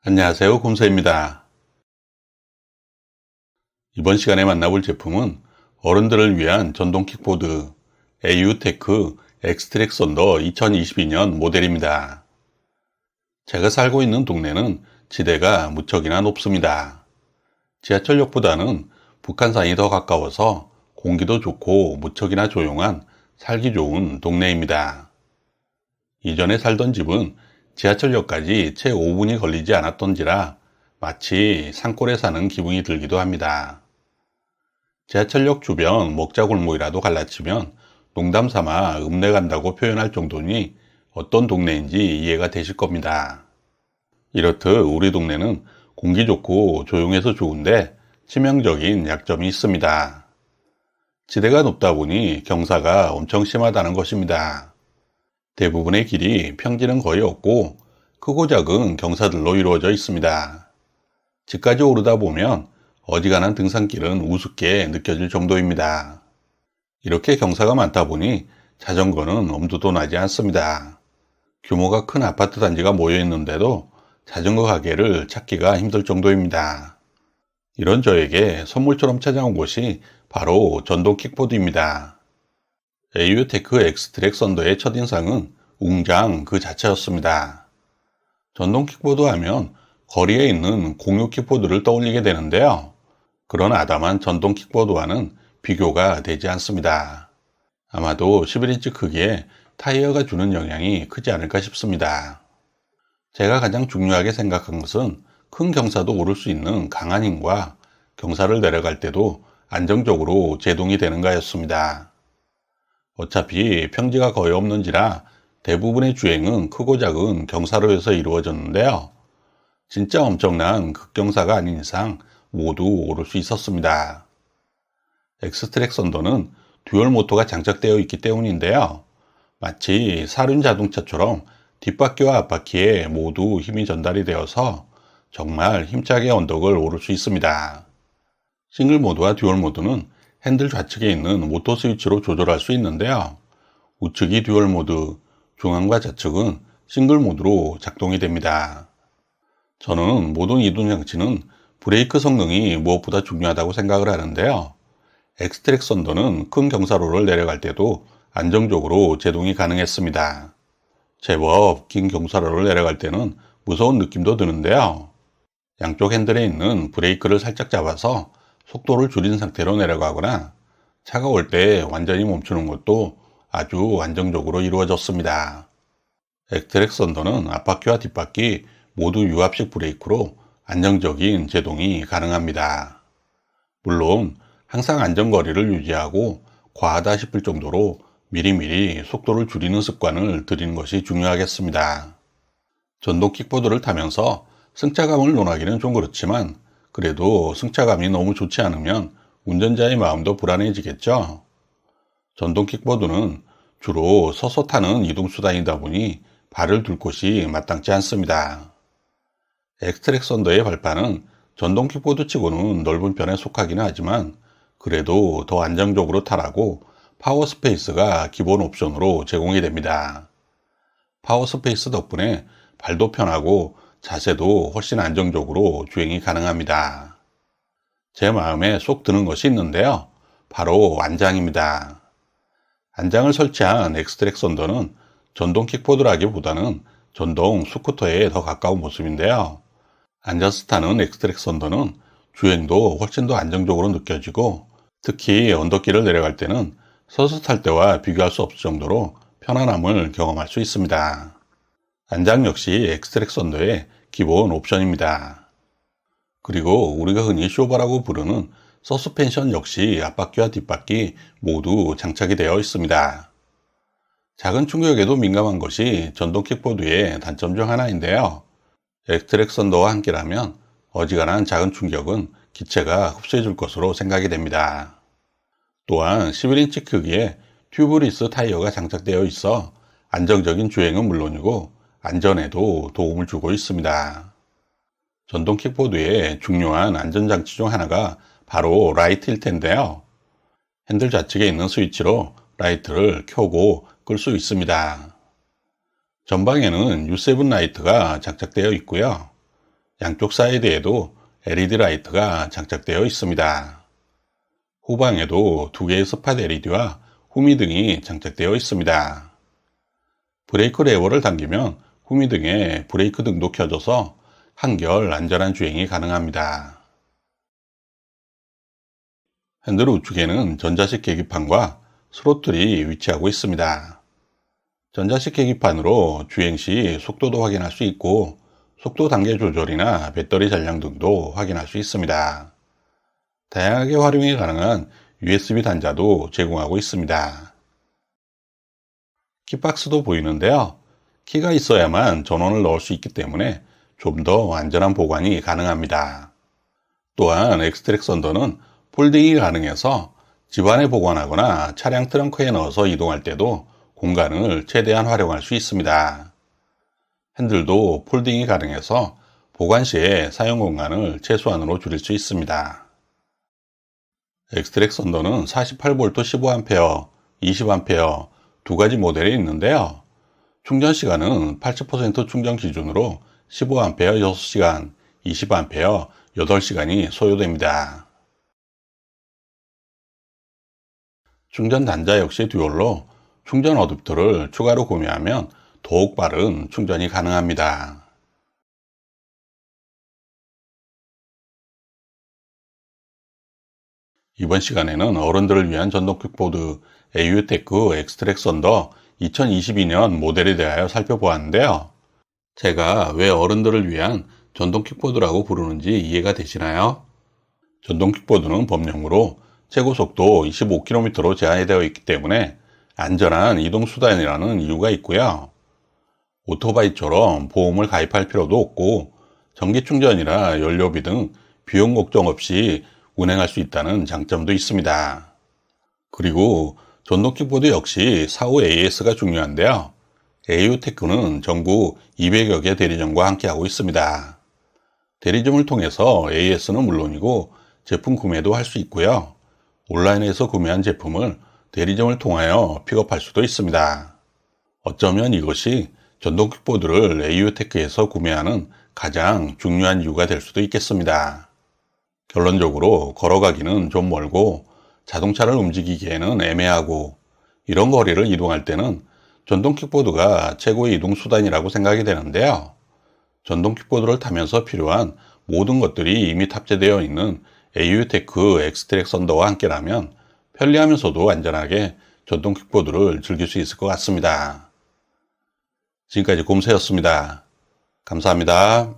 안녕하세요, 곰사입니다. 이번 시간에 만나볼 제품은 어른들을 위한 전동 킥보드 AUTEC 엑스트랙 썬더 2022년 모델입니다. 제가 살고 있는 동네는 지대가 무척이나 높습니다. 지하철역보다는 북한산이 더 가까워서 공기도 좋고 무척이나 조용한 살기 좋은 동네입니다. 이전에 살던 집은 지하철역까지 채 5분이 걸리지 않았던지라 마치 산골에 사는 기분이 들기도 합니다. 지하철역 주변 먹자골목이라도 갈라치면 농담 삼아 읍내 간다고 표현할 정도니 어떤 동네인지 이해가 되실 겁니다. 이렇듯 우리 동네는 공기 좋고 조용해서 좋은데 치명적인 약점이 있습니다. 지대가 높다 보니 경사가 엄청 심하다는 것입니다. 대부분의 길이 평지는 거의 없고 크고 작은 경사들로 이루어져 있습니다. 집까지 오르다 보면 어지간한 등산길은 우습게 느껴질 정도입니다. 이렇게 경사가 많다 보니 자전거는 엄두도 나지 않습니다. 규모가 큰 아파트 단지가 모여 있는데도 자전거 가게를 찾기가 힘들 정도입니다. 이런 저에게 선물처럼 찾아온 곳이 바로 전동 킥보드입니다. AUTEC 엑스트랙 썬더의 첫인상은 웅장 그 자체였습니다. 전동 킥보드 하면 거리에 있는 공유 킥보드를 떠올리게 되는데요. 그런 아담한 전동 킥보드와는 비교가 되지 않습니다. 아마도 11인치 크기의 타이어가 주는 영향이 크지 않을까 싶습니다. 제가 가장 중요하게 생각한 것은 큰 경사도 오를 수 있는 강한 힘과 경사를 내려갈 때도 안정적으로 제동이 되는가였습니다. 어차피 평지가 거의 없는지라 대부분의 주행은 크고 작은 경사로에서 이루어졌는데요. 진짜 엄청난 극경사가 아닌 이상 모두 오를 수 있었습니다. 엑스트랙 썬더는 듀얼 모터가 장착되어 있기 때문인데요. 마치 사륜 자동차처럼 뒷바퀴와 앞바퀴에 모두 힘이 전달이 되어서 정말 힘차게 언덕을 오를 수 있습니다. 싱글 모드와 듀얼 모드는 핸들 좌측에 있는 모터 스위치로 조절할 수 있는데요. 우측이 듀얼 모드, 중앙과 좌측은 싱글 모드로 작동이 됩니다. 저는 모든 이동 장치는 브레이크 성능이 무엇보다 중요하다고 생각을 하는데요. 엑스트랙 썬더는 큰 경사로를 내려갈 때도 안정적으로 제동이 가능했습니다. 제법 긴 경사로를 내려갈 때는 무서운 느낌도 드는데요. 양쪽 핸들에 있는 브레이크를 살짝 잡아서 속도를 줄인 상태로 내려가거나 차가 올 때 완전히 멈추는 것도 아주 안정적으로 이루어졌습니다. 엑스트랙 썬더는 앞바퀴와 뒷바퀴 모두 유압식 브레이크로 안정적인 제동이 가능합니다. 물론 항상 안전거리를 유지하고 과하다 싶을 정도로 미리미리 속도를 줄이는 습관을 들이는 것이 중요하겠습니다. 전동 킥보드를 타면서 승차감을 논하기는 좀 그렇지만 그래도 승차감이 너무 좋지 않으면 운전자의 마음도 불안해지겠죠. 전동 킥보드는 주로 서서 타는 이동수단이다 보니 발을 둘 곳이 마땅치 않습니다. 엑스트랙 썬더의 발판은 전동 킥보드 치고는 넓은 편에 속하기는 하지만 그래도 더 안정적으로 타라고 파워 스페이스가 기본 옵션으로 제공이 됩니다. 파워 스페이스 덕분에 발도 편하고 자세도 훨씬 안정적으로 주행이 가능합니다. 제 마음에 쏙 드는 것이 있는데요. 바로 안장입니다. 안장을 설치한 엑스트랙 썬더는 전동 킥보드라기보다는 전동 스쿠터에 더 가까운 모습인데요. 앉아서 타는 엑스트랙 썬더는 주행도 훨씬 더 안정적으로 느껴지고 특히 언덕길을 내려갈 때는 서서 탈 때와 비교할 수 없을 정도로 편안함을 경험할 수 있습니다. 안장 역시 엑스트랙 썬더의 기본 옵션입니다. 그리고 우리가 흔히 쇼바라고 부르는 서스펜션 역시 앞바퀴와 뒷바퀴 모두 장착이 되어 있습니다. 작은 충격에도 민감한 것이 전동 킥보드의 단점 중 하나인데요. 엑스트랙 썬더와 함께라면 어지간한 작은 충격은 기체가 흡수해 줄 것으로 생각이 됩니다. 또한 11인치 크기의 튜브리스 타이어가 장착되어 있어 안정적인 주행은 물론이고 안전에도 도움을 주고 있습니다. 전동 킥보드의 중요한 안전장치 중 하나가 바로 라이트일 텐데요. 핸들 좌측에 있는 스위치로 라이트를 켜고 끌 수 있습니다. 전방에는 U7 라이트가 장착되어 있고요. 양쪽 사이드에도 LED 라이트가 장착되어 있습니다. 후방에도 두 개의 스팟 LED와 후미등이 장착되어 있습니다. 브레이크 레버를 당기면 후미등에 브레이크 등도 켜져서 한결 안전한 주행이 가능합니다. 핸들 우측에는 전자식 계기판과 스로틀이 위치하고 있습니다. 전자식 계기판으로 주행 시 속도도 확인할 수 있고 속도 단계 조절이나 배터리 잔량 등도 확인할 수 있습니다. 다양하게 활용이 가능한 USB 단자도 제공하고 있습니다. 키박스도 보이는데요. 키가 있어야만 전원을 넣을 수 있기 때문에 좀 더 안전한 보관이 가능합니다. 또한 엑스트랙 선더는 폴딩이 가능해서 집안에 보관하거나 차량 트렁크에 넣어서 이동할 때도 공간을 최대한 활용할 수 있습니다. 핸들도 폴딩이 가능해서 보관 시에 사용 공간을 최소한으로 줄일 수 있습니다. 엑스트랙 선더는 48V 15A, 20A 두 가지 모델이 있는데요. 충전 시간은 80% 충전 기준으로 15A 6시간, 20A 8시간이 소요됩니다. 충전 단자 역시 듀얼로 충전 어댑터를 추가로 구매하면 더욱 빠른 충전이 가능합니다. 이번 시간에는 어른들을 위한 전동 퀵보드 AUTech 엑스트랙 선더 2022년 모델에 대하여 살펴보았는데요. 제가 왜 어른들을 위한 전동 킥보드라고 부르는지 이해가 되시나요? 전동 킥보드는 법령으로 최고 속도 25km로 제한되어 있기 때문에 안전한 이동수단이라는 이유가 있고요. 오토바이처럼 보험을 가입할 필요도 없고 전기충전이나 연료비 등 비용 걱정 없이 운행할 수 있다는 장점도 있습니다. 그리고 전동 킥보드 역시 사후 AS가 중요한데요. AUTech는 전국 200여 개 대리점과 함께하고 있습니다. 대리점을 통해서 AS는 물론이고 제품 구매도 할 수 있고요. 온라인에서 구매한 제품을 대리점을 통하여 픽업할 수도 있습니다. 어쩌면 이것이 전동 킥보드를 AUTech에서 구매하는 가장 중요한 이유가 될 수도 있겠습니다. 결론적으로 걸어가기는 좀 멀고 자동차를 움직이기에는 애매하고 이런 거리를 이동할 때는 전동 킥보드가 최고의 이동 수단이라고 생각이 되는데요. 전동 킥보드를 타면서 필요한 모든 것들이 이미 탑재되어 있는 AUTech 엑스트랙 선더와 함께라면 편리하면서도 안전하게 전동 킥보드를 즐길 수 있을 것 같습니다. 지금까지 곰새였습니다. 감사합니다.